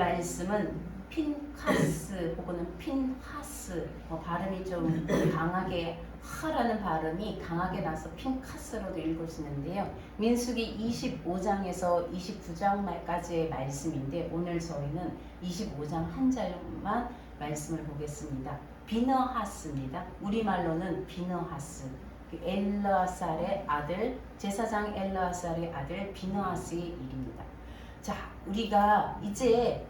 말씀은 핀카스 혹은 핀하스, 발음이 좀 강하게 하라는 발음이 강하게 나서 핀카스로도 읽을 수 있는데요. 민수기 25장에서 29장까지의 말씀인데 오늘 저희는 25장 한 절만 말씀을 보겠습니다. 비너하스입니다. 우리말로는 비너하스. 엘르아살의 아들, 제사장 엘르아살의 아들 비너하스의 일입니다. 자, 우리가 이제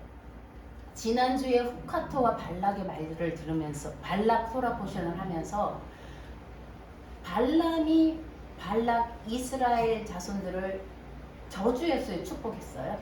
지난주에 후카토와 발락의 말들을 들으면서 발락 토라 포션을 하면서 발람이 발락 이스라엘 자손들을 저주했어요, 축복했어요?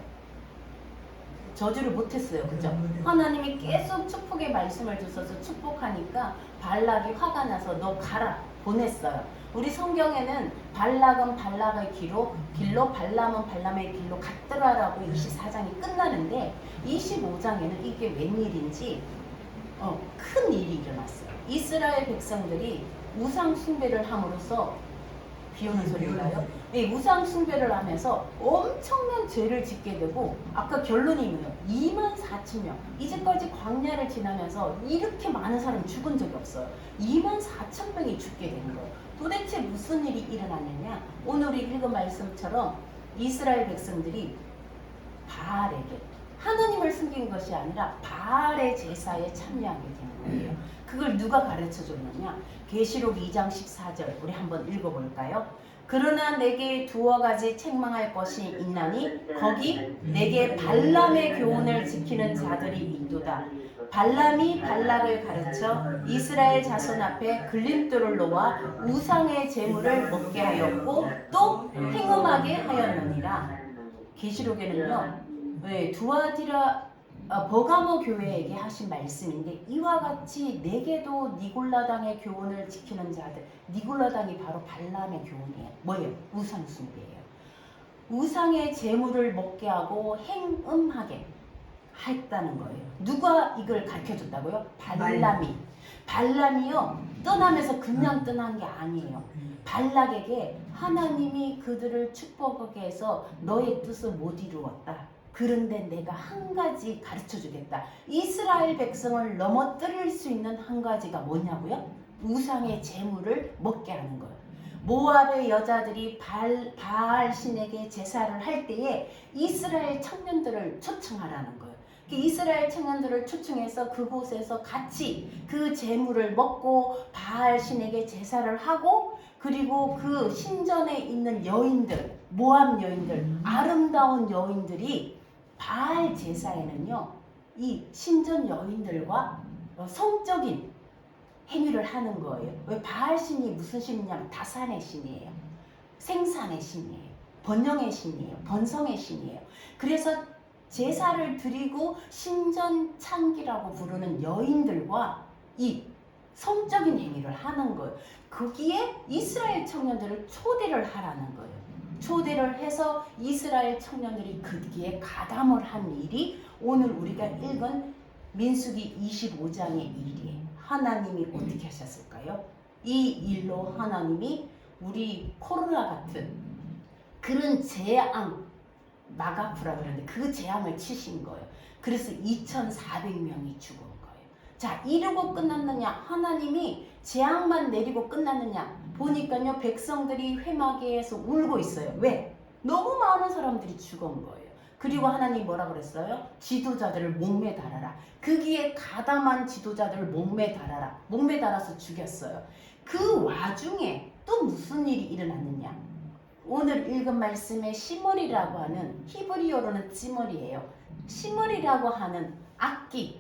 저주를 못했어요, 그죠? 하나님이 계속 축복의 말씀을 주셔서 축복하니까 발락이 화가 나서 너 가라 보냈어요. 우리 성경에는 발락은 발락의 길로 발람은 발람의 길로 갔더라라고 24장이 끝나는데 25장에는 이게 웬일인지 큰 일이 일어났어요. 이스라엘 백성들이 우상 숭배를 함으로써 비 오는 소리인가요? 네, 우상 숭배를 하면서 엄청난 죄를 짓게 되고 아까 결론이 뭐예요? 24,000명. 이제까지 광야를 지나면서 이렇게 많은 사람 죽은 적이 없어요. 24,000명이 죽게 되는 거예요. 도대체 무슨 일이 일어났느냐? 오늘 우리 읽은 말씀처럼 이스라엘 백성들이 바알에게 하나님을 숨긴 것이 아니라 바알의 제사에 참여하게 되는 거예요. 그걸 누가 가르쳐 줬느냐? 계시록 2장 14절 우리 한번 읽어볼까요? 그러나 내게 두어 가지 책망할 것이 있나니 거기 내게 발람의 교훈을 지키는 자들이 있도다. 발람이 발락을 가르쳐 이스라엘 자손 앞에 걸림돌을 놓아 우상의 제물을 먹게 하였고 또 행음하게 하였느니라. 계시록에는요, 두아디라 버가모 교회에게 하신 말씀인데 이와 같이 내게도 니골라당의 교훈을 지키는 자들, 니골라당이 바로 발람의 교훈이에요. 뭐예요? 우상 숭배예요. 우상의 제물을 먹게 하고 행음하게 했다는 거예요. 누가 이걸 가르쳐줬다고요? 발람이요 떠나면서 그냥 떠난 게 아니에요. 발락에게 하나님이 그들을 축복하게 해서 너의 뜻을 못 이루었다. 그런데 내가 한 가지 가르쳐 주겠다. 이스라엘 백성을 넘어뜨릴 수 있는 한 가지가 뭐냐고요? 우상의 제물을 먹게 하는 거예요. 모압의 여자들이 바알 신에게 제사를 할 때에 이스라엘 청년들을 초청하라는 거예요. 이스라엘 청년들을 초청해서 그곳에서 같이 그 제물을 먹고 바알 신에게 제사를 하고 그리고 그 신전에 있는 여인들, 모압 여인들, 아름다운 여인들이 바알 제사에는요, 이 신전 여인들과 성적인 행위를 하는 거예요. 왜 바알 신이 무슨 신이냐면 다산의 신이에요. 생산의 신이에요. 번영의 신이에요. 번성의 신이에요. 그래서 제사를 드리고 신전 창기라고 부르는 여인들과 이 성적인 행위를 하는 거예요. 거기에 이스라엘 청년들을 초대를 하라는 거예요. 초대를 해서 이스라엘 청년들이 거기에 가담을 한 일이 오늘 우리가 읽은 민수기 25장의 일이에요. 하나님이 어떻게 하셨을까요? 이 일로 하나님이 우리 코로나 같은 그런 재앙, 마가프라 그러는데 그 재앙을 치신 거예요. 그래서 2,400명이 죽은 거예요. 자, 이러고 끝났느냐? 하나님이 재앙만 내리고 끝났느냐? 보니까요, 백성들이 회막에서 울고 있어요. 왜? 너무 많은 사람들이 죽은 거예요. 그리고 하나님 뭐라 그랬어요? 지도자들을 목매 달아라. 거기에 가담한 지도자들을 목매 달아라. 목매 달아서 죽였어요. 그 와중에 또 무슨 일이 일어났느냐? 오늘 읽은 말씀에 시물이라고 하는, 히브리어로는 찌물이에요. 시물이라고 하는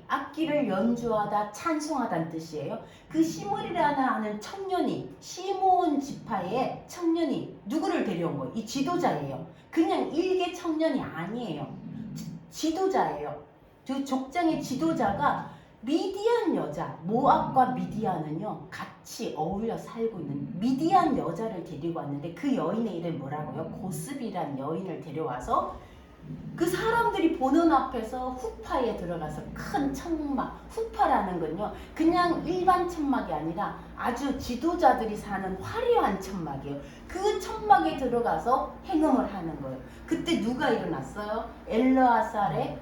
악기를 연주하다 찬송하다는 뜻이에요. 그 시물이라는 하는 청년이, 시므온 지파의 청년이 누구를 데려온 거예요? 이 지도자예요. 그냥 일개 청년이 아니에요. 지도자예요. 그 족장의 지도자가 미디안 여자, 모압과 미디안은요 같이 어울려 살고 있는 미디안 여자를 데리고 왔는데 그 여인의 이름이 뭐라고요? 고스비란 여인을 데려와서 그 사람들이 보는 앞에서 후파에 들어가서 큰 천막, 후파라는 건요 그냥 일반 천막이 아니라 아주 지도자들이 사는 화려한 천막이에요. 그 천막에 들어가서 행음을 하는 거예요. 그때 누가 일어났어요? 엘르아살의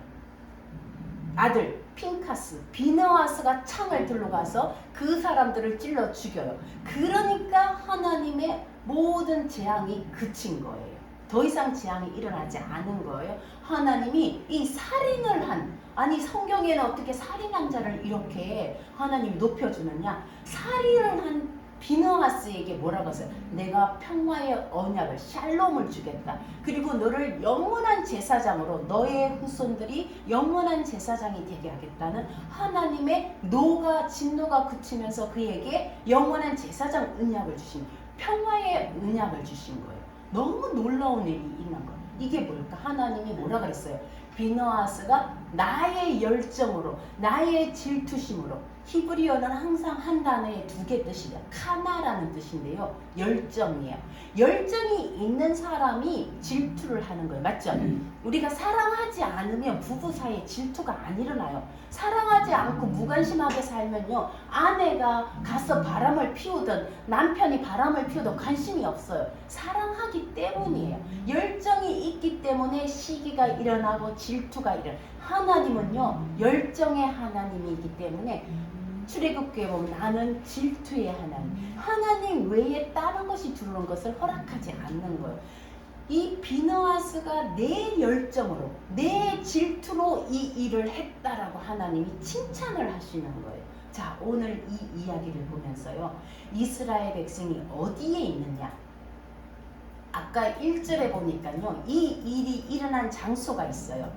아들 핀카스, 비느하스가 창을 들러 가서 그 사람들을 찔러 죽여요. 그러니까 하나님의 모든 재앙이 그친 거예요. 더 이상 재앙이 일어나지 않은 거예요. 하나님이 이 살인을 한, 아니 성경에는 어떻게 살인한 자를 이렇게 하나님이 높여주느냐. 살인을 한 비느하스에게 뭐라고 했어요? 내가 평화의 언약을 샬롬을 주겠다. 그리고 너를 영원한 제사장으로, 너의 후손들이 영원한 제사장이 되게 하겠다는 하나님의 진노가 그치면서 그에게 영원한 제사장 언약을 주신, 평화의 언약을 주신 거예요. 너무 놀라운 일이 있는 거예요. 이게 뭘까? 하나님이 뭐라 그랬어요? 비느하스가 나의 열정으로, 나의 질투심으로. 히브리어는 항상 한 단어에 두 개 뜻이에요. 카나라는 뜻인데요. 열정이에요. 열정이 있는 사람이 질투를 하는 거예요. 맞죠? 우리가 사랑하지 않으면 부부 사이에 질투가 안 일어나요. 사랑하지 않고 무관심하게 살면요, 아내가 가서 바람을 피우든 남편이 바람을 피워도 관심이 없어요. 사랑하기 때문이에요. 열정이 있기 때문에 시기가 일어나고 질투가 일어나요. 하나님은요, 열정의 하나님이기 때문에 출애굽기에 보면 나는 질투의 하나님, 하나님 외에 다른 것이 들어오는 것을 허락하지 않는 거예요. 이 비느하스가 내 열정으로, 내 질투로 이 일을 했다라고 하나님이 칭찬을 하시는 거예요. 자, 오늘 이 이야기를 보면서요, 이스라엘 백성이 어디에 있느냐. 아까 1절에 보니까요, 이 일이 일어난 장소가 있어요.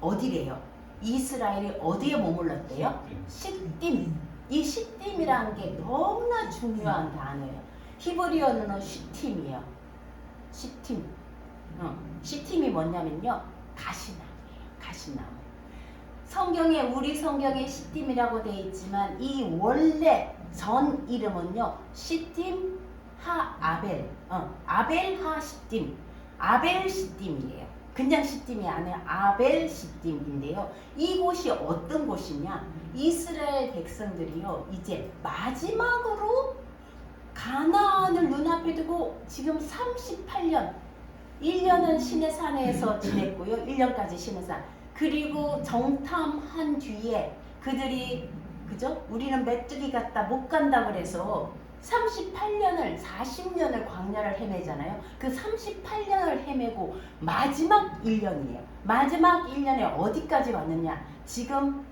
어디래요? 이스라엘이 어디에 머물렀대요? 시딤. 이 시딤이라는 게 너무나 중요한 단어예요. 히브리어는 시팀이에요. 시팀. 시팀이 뭐냐면요, 가시나무예요. 가시나무. 성경에, 우리 성경에 시딤이라고 되어 있지만 이 원래 전 이름은요, 시딤 하 아벨, 아벨 하 시딤, 아벨 시딤이에요. 그냥 시딤이 아니라 아벨 시딤인데요. 이곳이 어떤 곳이냐? 이스라엘 백성들이요, 이제 마지막으로 가나안을 눈앞에 두고 지금 38년, 1년은 시내산에서 지냈고요. 1년까지 시내산. 그리고 정탐한 뒤에 그들이, 그죠? 우리는 메뚜기 같다, 못 간다 그래서 38년을, 40년을 광야를 헤매잖아요. 그 38년을 헤매고 마지막 1년이에요. 마지막 1년에 어디까지 왔느냐? 지금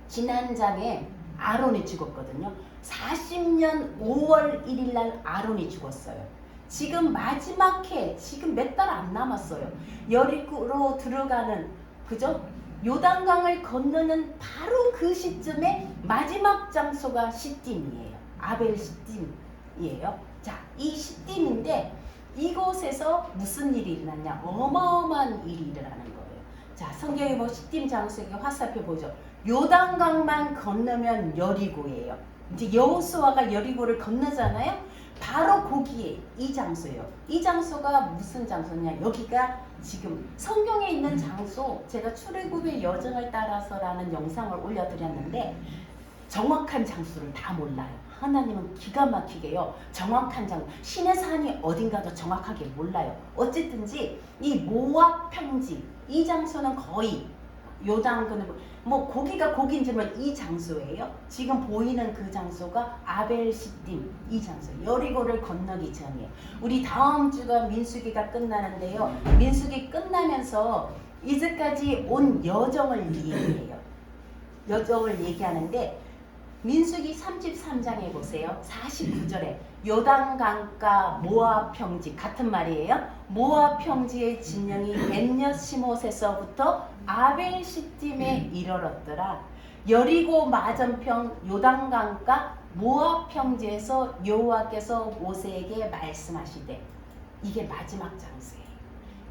지난 장에 아론이 죽었거든요. 40년 5월 1일 날 아론이 죽었어요. 지금 마지막 해, 지금 몇 달 안 남았어요. 여리고로 들어가는, 그죠? 요단강을 건너는 바로 그 시점에 마지막 장소가 시딤이에요. 아벨 시딤이에요. 자, 이 시딤인데 이곳에서 무슨 일이 일어났냐? 어마어마한 일이 일어나는 거예요. 자, 성경에 뭐 시딤 장소에게 화살표 보죠. 요단강만 건너면 여리고예요. 이제 여호수아가 여리고를 건너잖아요. 바로 거기에 이 장소예요. 이 장소가 무슨 장소냐? 여기가 지금 성경에 있는 장소, 제가 출애굽의 여정을 따라서라는 영상을 올려드렸는데 정확한 장소를 다 몰라요. 하나님은 기가 막히게요, 정확한 장소, 시내산이 어딘가도 정확하게 몰라요. 어쨌든지 이 모압 평지, 이 장소는 거의 요단강은 뭐 고기가 고기인지만 이 장소예요. 지금 보이는 그 장소가 아벨 시딤, 이 장소, 여리고를 건너기 전이에요. 우리 다음 주가 민수기가 끝나는데요, 민수기 끝나면서 이제까지 온 여정을 얘기해요. 여정을 얘기하는데 민수기 33장에 보세요. 49절에 요단강가 모압 평지, 같은 말이에요. 모압 평지의 진영이 벳여시못에서부터 아벨 시딤에 이르렀더라. 여리고 맞은편 요단강가 모압 평지에서 여호와께서 모세에게 말씀하시되, 이게 마지막 장소예요.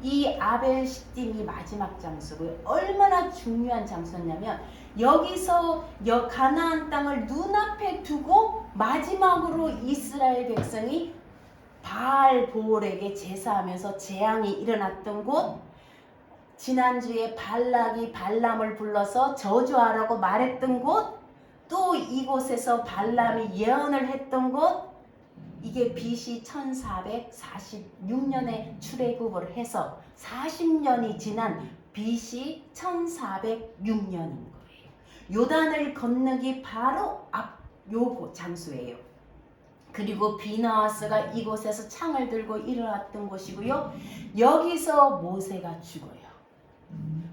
이 아벨 시딤이 마지막 장소고요. 얼마나 중요한 장소냐면 여기서 가나안 땅을 눈앞에 두고 마지막으로 이스라엘 백성이 바알 보올에게 제사하면서 재앙이 일어났던 곳, 지난주에 발락이 발람을 불러서 저주하라고 말했던 곳, 또 이곳에서 발람이 예언을 했던 곳, 이게 BC 1446년에 출애굽을 해서 40년이 지난 BC 1406년인 거예요. 요단을 건너기 바로 앞 요 장소예요. 그리고 비나하스가 이곳에서 창을 들고 일어났던 곳이고요. 여기서 모세가 죽어요.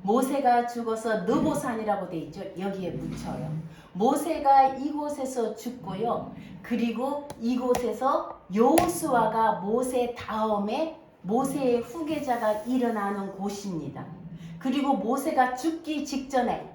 모세가 죽어서 느보산이라고 돼 있죠. 여기에 묻혀요. 모세가 이곳에서 죽고요. 그리고 이곳에서 여호수아가 모세 다음에 모세의 후계자가 일어나는 곳입니다. 그리고 모세가 죽기 직전에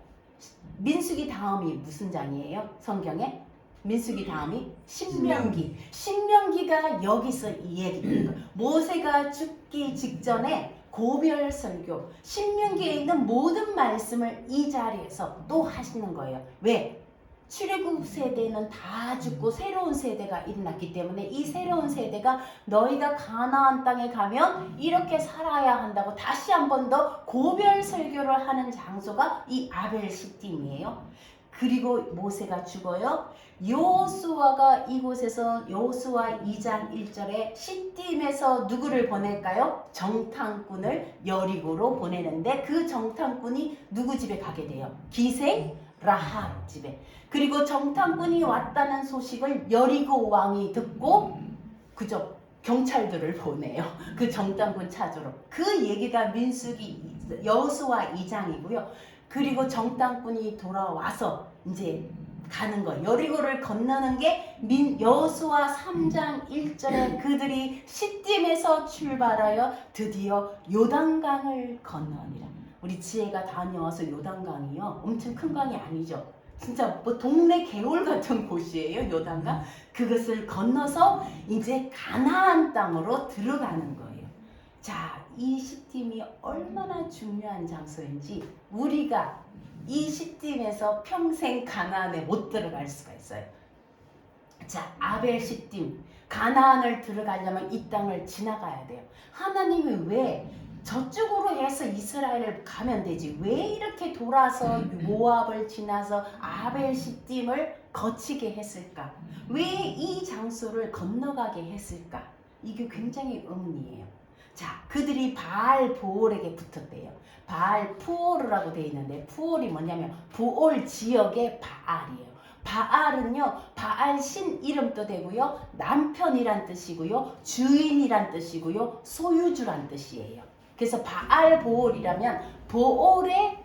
민수기 다음이 무슨 장이에요? 성경에? 민수기 다음이 신명기. 신명기가 여기서 이 얘기인 거예요. 모세가 죽기 직전에 고별 설교, 신명기에 있는 모든 말씀을 이 자리에서 또 하시는 거예요. 왜? 출애굽 세대는 다 죽고 새로운 세대가 일어났기 때문에 이 새로운 세대가 너희가 가나안 땅에 가면 이렇게 살아야 한다고 다시 한 번 더 고별 설교를 하는 장소가 이 아벨 시딤이에요. 그리고 모세가 죽어요. 여호수아가 이곳에서 여호수아 2장 1절에 시딤에서 누구를 보낼까요? 정탐꾼을 여리고로 보내는데 그 정탐꾼이 누구 집에 가게 돼요? 기생 라합 집에. 그리고 정탐꾼이 왔다는 소식을 여리고 왕이 듣고 그저 경찰들을 보내요. 그 정탐꾼 찾으러. 그 얘기가 민수기 여호수아 2장이고요. 그리고 정탐꾼이 돌아와서 이제 가는 거예요. 여리고를 건너는 게 여호수아 3장 1절에 그들이 시딤에서 출발하여 드디어 요단강을 건너니라. 우리 지혜가 다녀와서 요단강이요. 엄청 큰 강이 아니죠. 진짜 뭐 동네 개울 같은 곳이에요. 요단강. 그것을 건너서 이제 가나안 땅으로 들어가는 거예요. 자, 이 시딤이 얼마나 중요한 장소인지 우리가 이 시딤에서 평생 가나안에 못 들어갈 수가 있어요. 자, 아벨 시딤. 가나안을 들어가려면 이 땅을 지나가야 돼요. 하나님이 왜 저쪽으로 해서 이스라엘을 가면 되지 왜 이렇게 돌아서 모압을 지나서 아벨 시딤을 거치게 했을까? 왜 이 장소를 건너가게 했을까? 이게 굉장히 의문이에요. 자, 그들이 바알 보올에게 붙었대요. 바알 푸올이라고 되어 있는데 푸올이 뭐냐면 부올 지역의 바알이에요. 바알은요, 바알 신 이름도 되고요, 남편이란 뜻이고요, 주인이란 뜻이고요, 소유주란 뜻이에요. 그래서 바알 보올이라면 보올의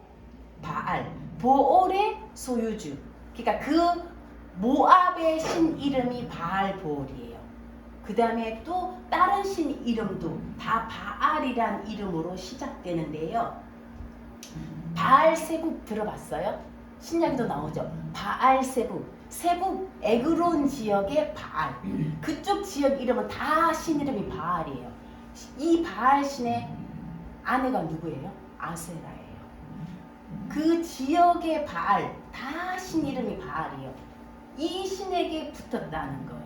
바알, 보올의 소유주. 그러니까 그 모압의 신 이름이 바알 보올이에요. 그 다음에 또 다른 신 이름도 다 바알이란 이름으로 시작되는데요. 바알 세북 들어봤어요? 신약에도 나오죠. 바알 세북. 세북 에그론 지역의 바알. 그쪽 지역 이름은 다 신 이름이 바알이에요. 이 바알 신의 아내가 누구예요? 아세라예요. 그 지역의 바알, 다 신 이름이 바알이에요. 이 신에게 붙었다는 거예요.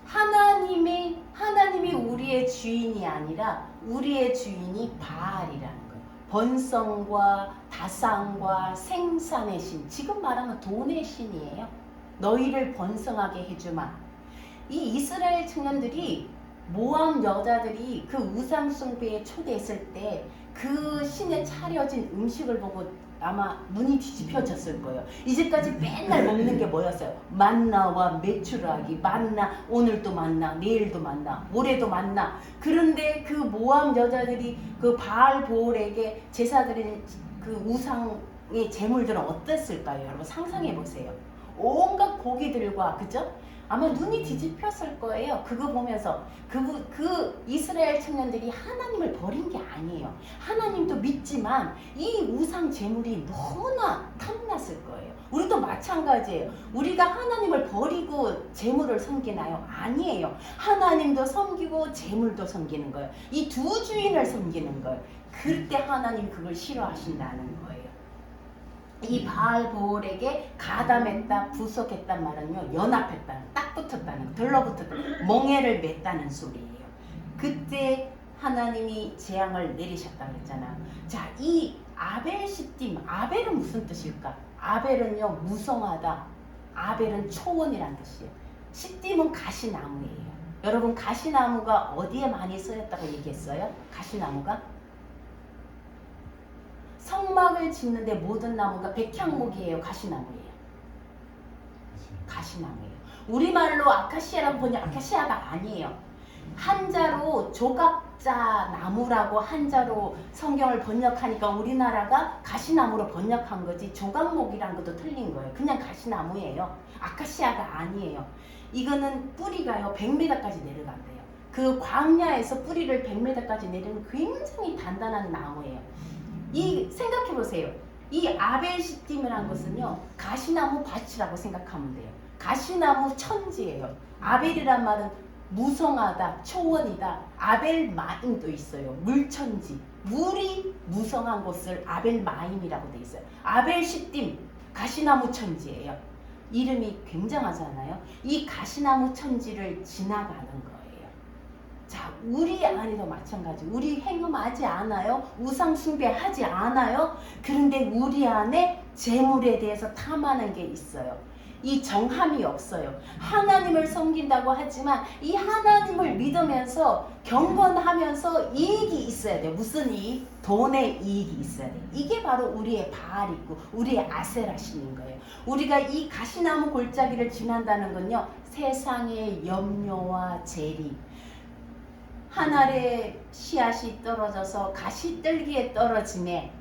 하나님이 우리의 주인이 아니라 우리의 주인이 바알이라는 거예요. 번성과 다상과 생산의 신, 지금 말하면 돈의 신이에요. 너희를 번성하게 해주마. 이 이스라엘 청년들이 모압 여자들이 그 우상 숭배에 초대했을 때 그 신에 차려진 음식을 보고 아마 눈이 뒤집혀졌을 거예요. 이제까지 맨날 먹는 게 뭐였어요? 만나와 메추라기, 만나, 오늘도 만나, 내일도 만나, 모레도 만나. 그런데 그 모압 여자들이 그 바알 보올에게 제사 드린 그 우상의 제물들은 어땠을까요? 여러분 상상해 보세요. 온갖 고기들과, 그죠? 아마 눈이 뒤집혔을 거예요. 그거 보면서 그 이스라엘 청년들이 하나님을 버린 게 아니에요. 하나님도 믿지만 이 우상 제물이 너무나 탐났을 거예요. 우리도 마찬가지예요. 우리가 하나님을 버리고 제물을 섬기나요? 아니에요. 하나님도 섬기고 제물도 섬기는 거예요. 이 두 주인을 섬기는 거예요. 그때 하나님 그걸 싫어하신다는 거예요. 이 바알 보올에게 가담했다, 부속했단 말은요, 연합했다, 딱 붙었다는, 들러붙었다, 멍에를 맸다는 소리예요. 그때 하나님이 재앙을 내리셨다 그랬잖아. 자, 이 아벨 시딤, 아벨은 무슨 뜻일까? 아벨은요, 무성하다. 아벨은 초원이란 뜻이에요. 시딤은 가시나무예요. 여러분, 가시나무가 어디에 많이 쓰였다고 얘기했어요? 가시나무가? 성막을 짓는데 모든 나무가 백향목이에요, 가시나무예요? 가시나무예요. 우리말로 아카시아라고 보니 아카시아가 아니에요. 한자로 조각자 나무라고 한자로 성경을 번역하니까 우리나라가 가시나무로 번역한 거지 조각목이란 것도 틀린 거예요. 그냥 가시나무예요. 아카시아가 아니에요. 이거는 뿌리가요 100m까지 내려간대요. 그 광야에서 뿌리를 100m까지 내리는 굉장히 단단한 나무예요. 이 생각해 보세요. 이 아벨시딤이라는 것은요 가시나무 밭이라고 생각하면 돼요. 가시나무 천지예요. 아벨이란 말은 무성하다, 초원이다. 아벨마임도 있어요. 물천지. 물이 무성한 곳을 아벨마임이라고 돼 있어요. 아벨시딤 가시나무 천지예요. 이름이 굉장하잖아요. 이 가시나무 천지를 지나가는 거예요. 자, 우리 안에도 마찬가지. 우리 행음하지 않아요? 우상 숭배하지 않아요? 그런데 우리 안에 재물에 대해서 탐하는 게 있어요. 이 정함이 없어요. 하나님을 섬긴다고 하지만 이 하나님을 믿으면서 경건하면서 이익이 있어야 돼요. 무슨 이익? 돈의 이익이 있어야 돼요. 이게 바로 우리의 바알이고 우리의 아세라신인 거예요. 우리가 이 가시나무 골짜기를 지난다는 건요. 세상의 염려와 재리, 한 알의 씨앗이 떨어져서 가시떨기에 떨어지네.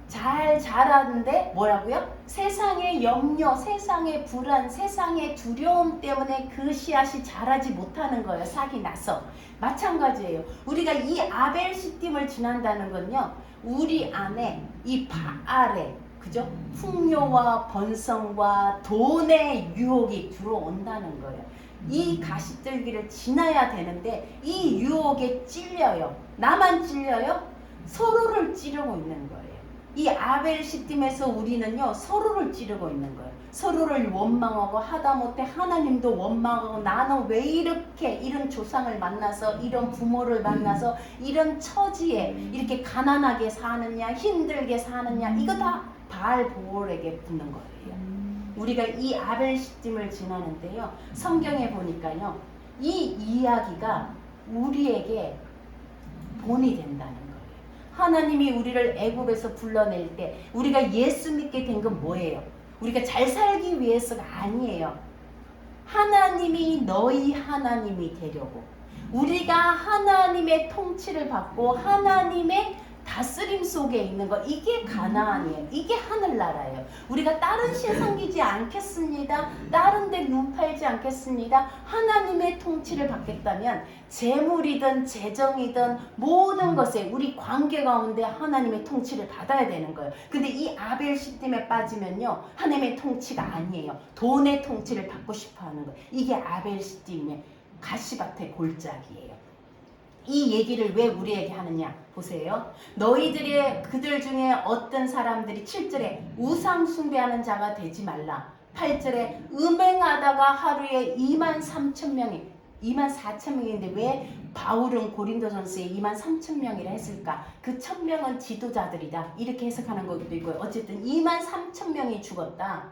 잘 자라는데 뭐라고요? 세상의 염려, 세상의 불안, 세상의 두려움 때문에 그 씨앗이 자라지 못하는 거예요. 싹이 나서. 마찬가지예요. 우리가 이 아벨시딤을 지난다는 건요. 우리 안에 이 바알의 그죠? 풍요와 번성과 돈의 유혹이 들어온다는 거예요. 이 가시떨기를 지나야 되는데 이 유혹에 찔려요. 나만 찔려요? 서로를 찌르고 있는 거예요. 이 아벨시딤에서 우리는요 서로를 찌르고 있는 거예요. 서로를 원망하고 하다못해 하나님도 원망하고 나는 왜 이렇게 이런 조상을 만나서 이런 부모를 만나서 이런 처지에 이렇게 가난하게 사느냐 힘들게 사느냐 이거 다 바알 보올에게 붙는 거예요. 우리가 이 아벨시딤을 지나는데요 성경에 보니까요 이 이야기가 우리에게 본이 된다는 거예요. 하나님이 우리를 애굽에서 불러낼 때 우리가 예수 믿게 된 건 뭐예요? 우리가 잘 살기 위해서가 아니에요. 하나님이 너희 하나님이 되려고 우리가 하나님의 통치를 받고 하나님의 다스림 속에 있는 거 이게 가나안이에요. 이게 하늘나라예요. 우리가 다른 신 섬기지 않겠습니다. 다른 데 눈 팔지 않겠습니다. 하나님의 통치를 받겠다면 재물이든 재정이든 모든 것에 우리 관계 가운데 하나님의 통치를 받아야 되는 거예요. 근데 이 아벨시딤에 빠지면요 하나님의 통치가 아니에요. 돈의 통치를 받고 싶어 하는 거예요. 이게 아벨시딤의 가시밭의 골짜기예요. 이 얘기를 왜 우리에게 하느냐 보세요. 너희들의 그들 중에 어떤 사람들이 7절에 우상 숭배하는 자가 되지 말라. 8절에 음행하다가 하루에 23,000명이 24,000명인데 왜 바울은 고린도전서에 23,000명이라 했을까? 그 1,000명은 지도자들이다. 이렇게 해석하는 것도 있고요. 어쨌든 23,000명이 죽었다.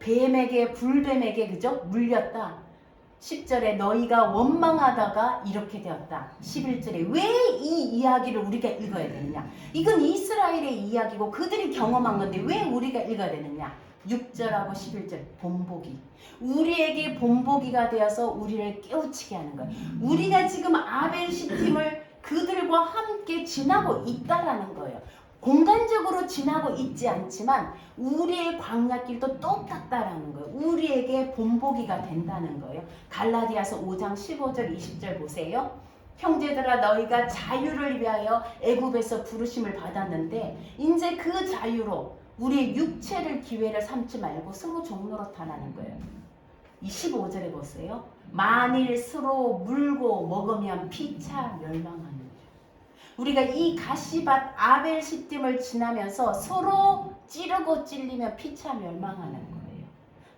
뱀에게 불뱀에게 그죠? 물렸다. 10절에 너희가 원망하다가 이렇게 되었다. 11절에 왜 이 이야기를 우리가 읽어야 되느냐? 이건 이스라엘의 이야기고 그들이 경험한 건데 왜 우리가 읽어야 되느냐? 6절하고 11절 본보기. 우리에게 본보기가 되어서 우리를 깨우치게 하는 거예요. 우리가 지금 아벨시딤을 그들과 함께 지나고 있다라는 거예요. 공간적으로 지나고 있지 않지만 우리의 광야길도 똑같다라는 거예요. 우리에게 본보기가 된다는 거예요. 갈라디아서 5장 15절 20절 보세요. 형제들아 너희가 자유를 위하여 애굽에서 부르심을 받았는데 이제 그 자유로 우리의 육체를 기회를 삼지 말고 서로 종노릇하라는 거예요. 25절에 보세요. 만일 서로 물고 먹으면 피차 멸망하는 거예요. 우리가 이 가시밭 아벨시딤을 지나면서 서로 찌르고 찔리면 피차 멸망하는 거예요.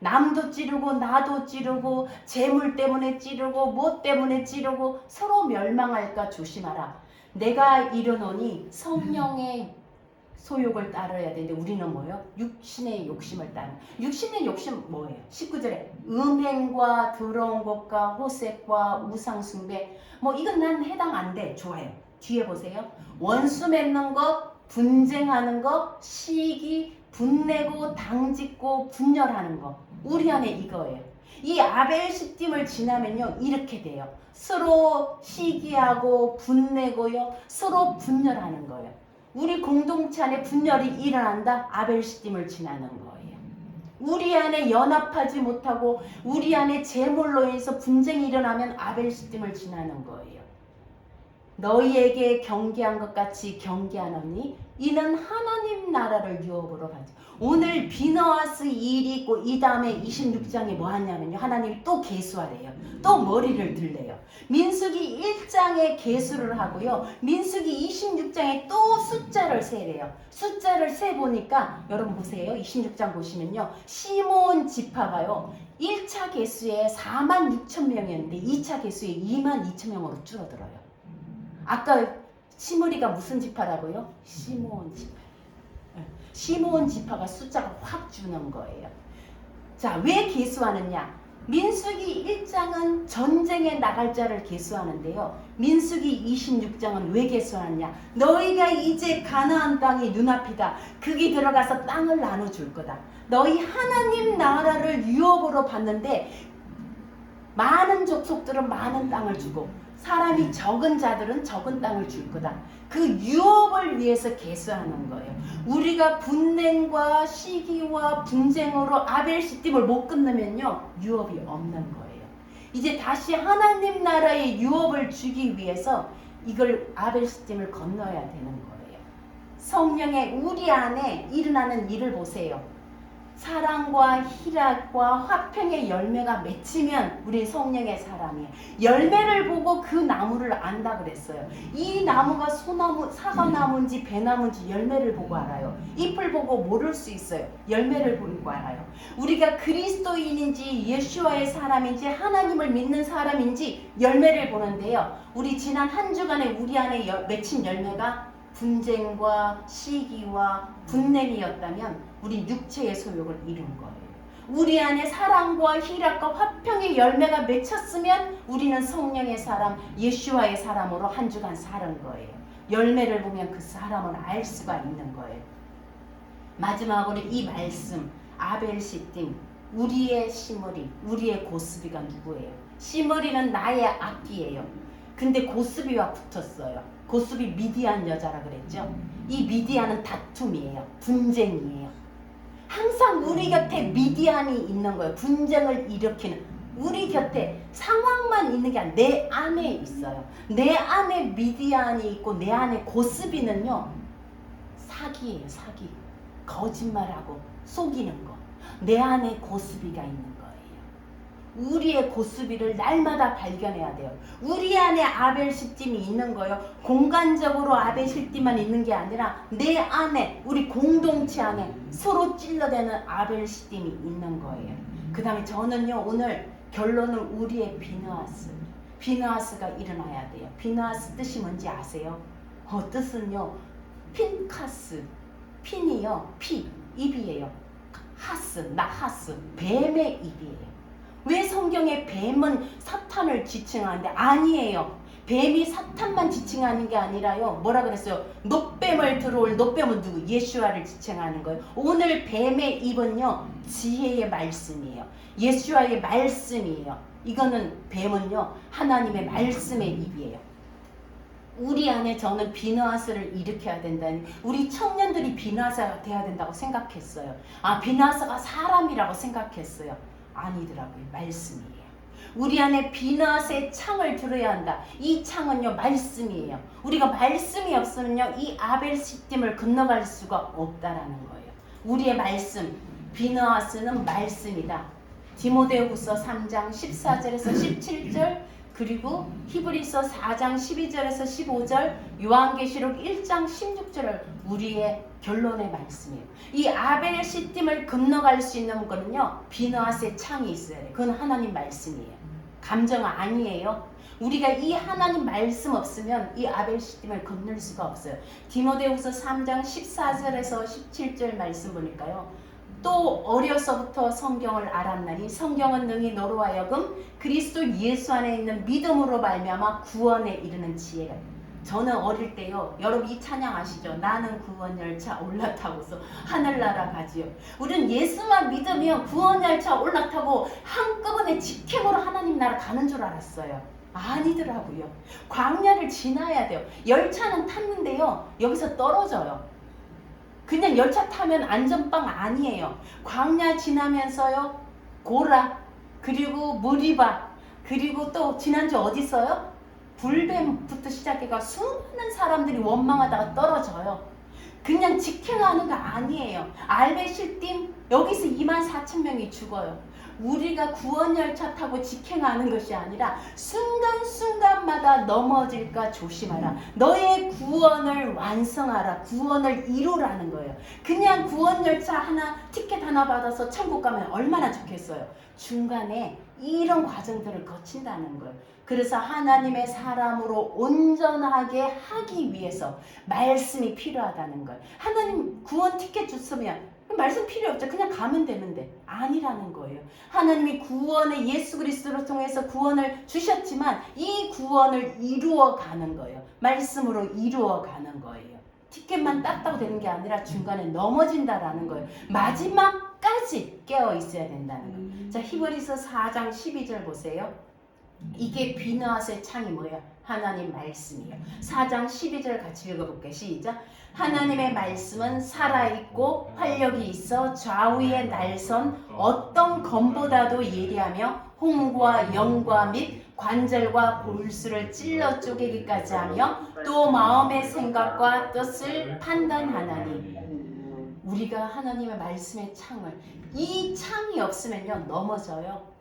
남도 찌르고 나도 찌르고 재물 때문에 찌르고 뭐 때문에 찌르고 서로 멸망할까 조심하라. 내가 이르노니 성령의 소욕을 따라야 되는데 우리는 뭐예요? 육신의 욕심을 따르는. 육신의 욕심 뭐예요? 19절에 음행과 더러운 것과 호색과 우상숭배 뭐 이건 난 해당 안 돼. 좋아요. 뒤에 보세요. 원수 맺는 것, 분쟁하는 거, 시기, 분내고 당짓고 분열하는 거. 우리 안에 이거예요. 이 아벨 시딤을 지나면요 이렇게 돼요. 서로 시기하고 분내고요, 서로 분열하는 거예요. 우리 공동체 안에 분열이 일어난다. 아벨 시딤을 지나는 거예요. 우리 안에 연합하지 못하고 우리 안에 재물로 인해서 분쟁이 일어나면 아벨 시딤을 지나는 거예요. 너희에게 경계한 것 같이 경계하노니 이는 하나님 나라를 유업으로 가지. 오늘 비너아스 2일이 있고 이 다음에 26장에 뭐 하냐면요, 하나님이 또 계수하래요. 또 머리를 들래요. 민수기 1장에 계수를 하고요, 민수기 26장에 또 숫자를 세래요. 숫자를 세보니까 여러분 보세요. 26장 보시면요, 시몬 지파가요 1차 계수에 46,000명이었는데 2차 계수에 22,000명으로 줄어들어요. 아까 시므리가 무슨 지파라고요? 시므온 지파. 시므온 지파가 숫자가 확 주는 거예요. 자, 왜 계수하느냐? 민수기 1장은 전쟁에 나갈 자를 계수하는데요, 민수기 26장은 왜 계수하느냐? 너희가 이제 가나안 땅이 눈앞이다. 거기 들어가서 땅을 나눠줄 거다. 너희 하나님 나라를 유업으로 받는데 많은 족속들은 많은 땅을 주고 사람이 적은 자들은 적은 땅을 줄 거다. 그 유업을 위해서 계수하는 거예요. 우리가 분냉과 시기와 분쟁으로 아벨 시딤을 못 끊으면요 유업이 없는 거예요. 이제 다시 하나님 나라의 유업을 주기 위해서 이걸 아벨 시딤을 건너야 되는 거예요. 성령의 우리 안에 일어나는 일을 보세요. 사랑과 희락과 화평의 열매가 맺히면 우리 성령의 사람이에요. 열매를 보고 그 나무를 안다 그랬어요. 이 나무가 소나무, 사과나무인지 배나무인지 열매를 보고 알아요. 잎을 보고 모를 수 있어요. 열매를 보고 알아요. 우리가 그리스도인인지 예수와의 사람인지 하나님을 믿는 사람인지 열매를 보는데요, 우리 지난 한 주간에 우리 안에 맺힌 열매가 분쟁과 시기와 분냄이었다면 우리 육체의 소욕을 이룬 거예요. 우리 안에 사랑과 희락과 화평의 열매가 맺혔으면 우리는 성령의 사람, 예수와의 사람으로 한 주간 사는 거예요. 열매를 보면 그 사람을 알 수가 있는 거예요. 마지막으로 이 말씀, 아벨 시딤, 우리의 시므리, 우리의 고스비가 누구예요? 시므리는 나의 악기예요. 근데 고스비와 붙었어요. 고스비 미디안 여자라 그랬죠. 이 미디안은 다툼이에요. 분쟁이에요. 항상 우리 곁에 미디안이 있는 거예요. 분쟁을 일으키는. 우리 곁에 상황만 있는 게 아니라 내 안에 있어요. 내 안에 미디안이 있고 내 안에 고스비는요 사기예요. 사기. 거짓말하고 속이는 거. 내 안에 고스비가 있는 거예요. 우리의 고스비를 날마다 발견해야 돼요. 우리 안에 아벨 시딤이 있는 거예요. 공간적으로 아벨 시딤만 있는 게 아니라 내 안에, 우리 공동체 안에 서로 찔러대는 아벨 시딤이 있는 거예요. 그 다음에 저는요 오늘 결론은 우리의 비느하스가 일어나야 돼요. 비느하스 뜻이 뭔지 아세요? 뜻은요 핀카스, 핀이요 피, 입이에요. 하스, 나하스, 뱀의 입이에요. 왜 성경에 뱀은 사탄을 지칭하는데? 아니에요. 뱀이 사탄만 지칭하는 게 아니라요, 뭐라 그랬어요? 노뱀을 들어올, 노뱀은 누구? 예수와를 지칭하는 거예요. 오늘 뱀의 입은요 지혜의 말씀이에요. 예수와의 말씀이에요. 이거는 뱀은요 하나님의 말씀의 입이에요. 우리 안에 저는 비느하스를 일으켜야 된다니, 우리 청년들이 비느하스가 돼야 된다고 생각했어요. 아, 비느하스가 사람이라고 생각했어요. 아니더라고요. 말씀이에요. 우리 안에 비느하스의 창을 들어야 한다. 이 창은요 말씀이에요. 우리가 말씀이 없으면요 이 아벨 시딤을 건너갈 수가 없다라는 거예요. 우리의 말씀, 비느하스는 말씀이다. 디모데후서 3장 14절에서 17절, 그리고 히브리서 4장 12절에서 15절, 요한계시록 1장 16절을 우리의 결론의 말씀이에요. 이 아벨 시딤을 건너갈 수 있는 거는요 비느하스의 창이 있어야 돼요. 그건 하나님 말씀이에요. 감정 아니에요. 우리가 이 하나님 말씀 없으면 이 아벨 시딤을 건널 수가 없어요. 디모데후서 3장 14절에서 17절 말씀 보니까요, 또 어려서부터 성경을 알았나니 성경은 능히 너로 하여금 그리스도 예수 안에 있는 믿음으로 말미암아 구원에 이르는 지혜가. 저는 어릴 때요, 여러분 이 찬양 아시죠? 나는 구원열차 올라타고서 하늘나라 가지요. 우리는 예수만 믿으면 구원열차 올라타고 한꺼번에 직행으로 하나님 나라 가는 줄 알았어요. 아니더라고요. 광야를 지나야 돼요. 열차는 탔는데요, 여기서 떨어져요. 그냥 열차 타면 안전빵 아니에요. 광야 지나면서요, 고라, 그리고 무리바, 그리고 또 지난주 어디 있어요? 불뱀부터 시작해가 수많은 사람들이 원망하다가 떨어져요. 그냥 직행하는 거 아니에요. 알베실팀 여기서 24,000명이 죽어요. 우리가 구원열차 타고 직행하는 것이 아니라 순간순간마다 넘어질까 조심하라. 너의 구원을 완성하라. 구원을 이루라는 거예요. 그냥 구원열차 하나, 티켓 하나 받아서 천국 가면 얼마나 좋겠어요. 중간에 이런 과정들을 거친다는 거예요. 그래서 하나님의 사람으로 온전하게 하기 위해서 말씀이 필요하다는 거예요. 하나님 구원 티켓 줬으면 말씀 필요 없죠. 그냥 가면 되는데 아니라는 거예요. 하나님이 구원을 예수 그리스도를 통해서 구원을 주셨지만 이 구원을 이루어 가는 거예요. 말씀으로 이루어 가는 거예요. 티켓만 땄다고 되는 게 아니라 중간에 넘어진다라는 거예요. 마지막까지 깨어 있어야 된다는 거예요. 자, 히브리서 4장 12절 보세요. 이게 비너앗의 창이 뭐예요? 하나님 말씀이에요. 4장 12절 같이 읽어볼게요. 시작. 하나님의 말씀은 살아있고 활력이 있어 좌우에 날선 어떤 검보다도 예리하며 홍과 영과 및 관절과 골수를 찔러 쪼개기까지 하며 또 마음의 생각과 뜻을 판단하나니. 우리가 하나님의 말씀의 창을, 이 창이 없으면요 넘어져요.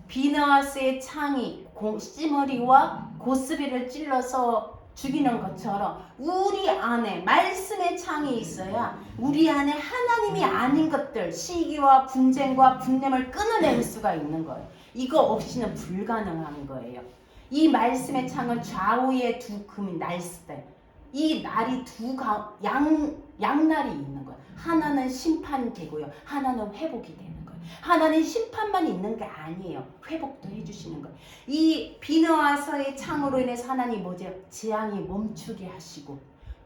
비너아스의 창이 찌머리와 고스비를 찔러서 죽이는 것처럼 우리 안에 말씀의 창이 있어야 우리 안에 하나님이 아닌 것들, 시기와 분쟁과 분냄을 끊어낼 수가 있는 거예요. 이거 없이는 불가능한 거예요. 이 말씀의 창은 좌우에 두 금이 날 때, 이 날이 양날이 있는 거예요. 하나는 심판되고요, 하나는 회복이 되는 거예요. 하나님 심판만 있는 게 아니에요. 회복도 해주시는 거예요. 이 비너아서의 창으로 인해서 하나님 뭐죠? 재앙이 멈추게 하시고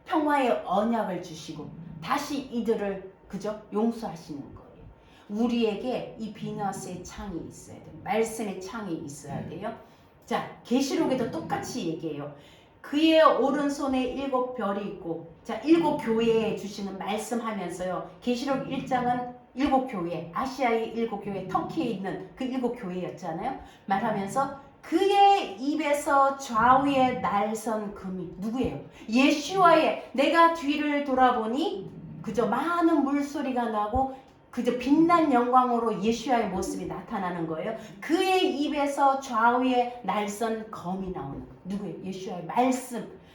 평화의 언약을 주시고 다시 이들을 그저 용서하시는 거예요. 우리에게 이 비너아서의 창이 있어야 돼요. 말씀의 창이 있어야 돼요. 자, 계시록에도 똑같이 얘기해요. 그의 오른손에 7별이 있고, 자, 7교회에 주시는 말씀하면서요. 계시록 1장은 7교회, 아시아의 7교회, 터키에 있는 그 7교회였잖아요. 말하면서 그의 입에서 좌우에 날선 금이 누구예요? 예수와의, 내가 뒤를 돌아보니 그저 많은 물소리가 나고 그저 빛난 영광으로 예수와의 모습이 나타나는 거예요. 그의 입에서 좌우에 날선 검이 나오는 거예요. 누구예요? 예수와의 말씀.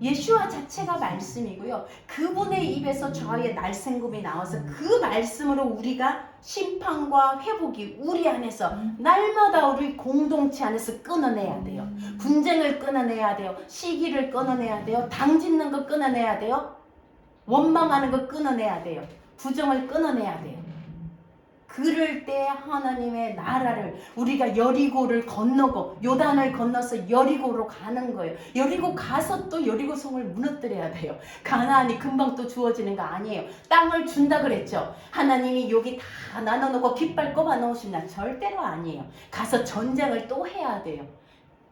예수와 자체가 말씀이고요. 그분의 입에서 좌우에 날쌘금이 나와서 그 말씀으로 우리가 심판과 회복이 우리 안에서 날마다 우리 공동체 안에서 끊어내야 돼요. 분쟁을 끊어내야 돼요. 시기를 끊어내야 돼요. 당짓는 거 끊어내야 돼요. 원망하는 거 끊어내야 돼요. 부정을 끊어내야 돼요. 그럴 때 하나님의 나라를, 우리가 여리고를 건너고 요단을 건너서 여리고로 가는 거예요. 여리고 가서 또 여리고성을 무너뜨려야 돼요. 가나안이 금방 또 주어지는 거 아니에요. 땅을 준다 그랬죠. 하나님이 여기 다 나눠놓고 깃발 꼽아 놓으시나? 절대로 아니에요. 가서 전쟁을 또 해야 돼요.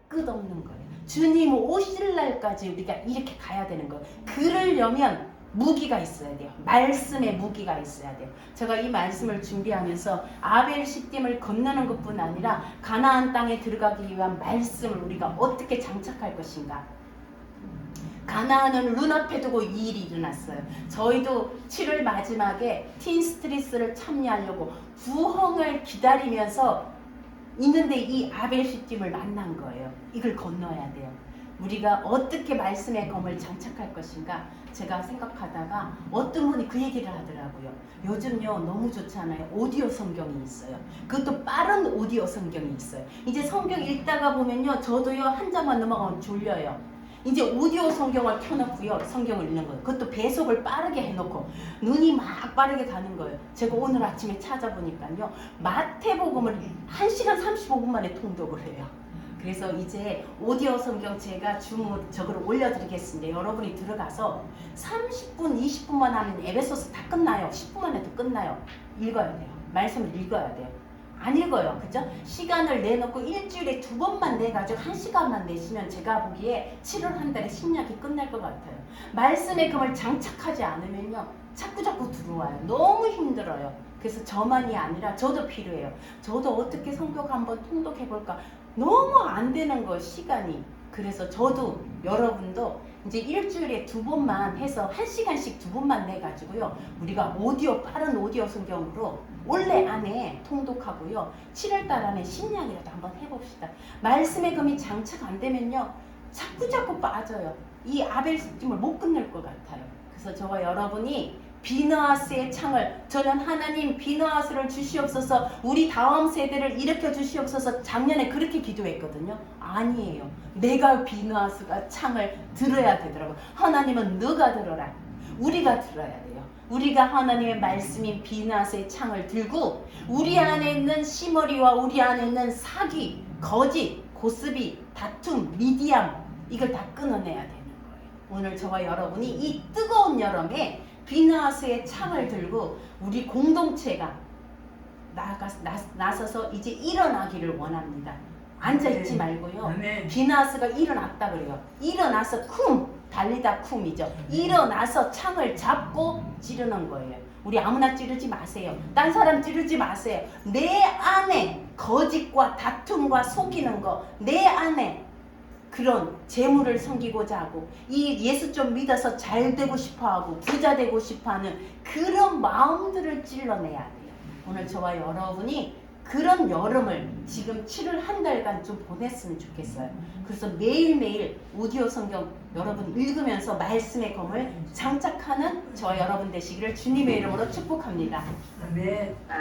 끝없는 거예요. 주님 오실 날까지 우리가 이렇게 가야 되는 거예요. 그러려면 무기가 있어야 돼요. 말씀의 무기가 있어야 돼요. 제가 이 말씀을 준비하면서 아벨 시딤을 건너는 것뿐 아니라 가나안 땅에 들어가기 위한 말씀을 우리가 어떻게 장착할 것인가. 가나안은 눈앞에 두고 이 일이 일어났어요. 저희도 7월 마지막에 틴스트리스를 참여하려고 부흥을 기다리면서 있는데 이 아벨 시딤을 만난 거예요. 이걸 건너야 돼요. 우리가 어떻게 말씀의 검을 장착할 것인가 제가 생각하다가 어떤 분이 그 얘기를 하더라고요. 요즘요 너무 좋잖아요. 오디오 성경이 있어요. 그것도 빠른 오디오 성경이 있어요. 이제 성경 읽다가 보면요 저도요 한 장만 넘어가면 졸려요. 이제 오디오 성경을 켜놓고요 성경을 읽는 거예요. 그것도 배속을 빠르게 해놓고 눈이 막 빠르게 가는 거예요. 제가 오늘 아침에 찾아보니까요 마태복음을 1시간 35분 만에 통독을 해요. 그래서 이제 오디오 성경 제가 저걸 올려드리겠습니다. 여러분이 들어가서 30분, 20분만 하면 에베소서 다 끝나요. 10분만 해도 끝나요. 읽어야 돼요. 말씀을 읽어야 돼요. 안 읽어요. 그죠? 시간을 내놓고 일주일에 2번만 내가지고 1시간만 내시면 제가 보기에 7월 한 달에 신약이 끝날 것 같아요. 말씀의 금을 장착하지 않으면요. 자꾸 들어와요. 너무 힘들어요. 그래서 저만이 아니라 저도 필요해요. 저도 어떻게 성경 한번 통독해볼까? 너무 안 되는 거 시간이. 그래서 저도 여러분도 이제 일주일에 2번만 해서 1시간씩 2번만 내가지고요. 우리가 빠른 오디오 성경으로 올해 안에 통독하고요. 7월달 안에 신약이라도 한번 해봅시다. 말씀의 금이 장착 안 되면요. 자꾸 빠져요. 이 아벨 습tim을 못 끝낼 것 같아요. 그래서 저와 여러분이 비너하스의 창을, 저는 하나님 비너하스를 주시옵소서, 우리 다음 세대를 일으켜 주시옵소서 작년에 그렇게 기도했거든요. 아니에요. 내가 비너하스가 창을 들어야 되더라고요. 하나님은 너가 들어라. 우리가 들어야 돼요. 우리가 하나님의 말씀인 비너하스의 창을 들고 우리 안에 있는 시머리와 우리 안에 있는 사기, 거짓, 고스비, 다툼, 미디암 이걸 다 끊어내야 되는 거예요. 오늘 저와 여러분이 이 뜨거운 여름에 비너하스의 창을 들고 우리 공동체가 나서서 이제 일어나기를 원합니다. 앉아있지 말고요. 비너하스가 일어났다 그래요. 일어나서 달리다 쿰이죠. 일어나서 창을 잡고 찌르는 거예요. 우리 아무나 찌르지 마세요. 딴 사람 찌르지 마세요. 내 안에 거짓과 다툼과 속이는 거, 내 안에 그런 재물을 섬기고자 하고 이 예수 좀 믿어서 잘 되고 싶어하고 부자 되고 싶어하는 그런 마음들을 찔러내야 돼요. 오늘 저와 여러분이 그런 여름을 지금 7월 한 달간 좀 보냈으면 좋겠어요. 그래서 매일매일 오디오 성경 여러분 읽으면서 말씀의 검을 장착하는 저와 여러분 되시기를 주님의 이름으로 축복합니다. 아멘.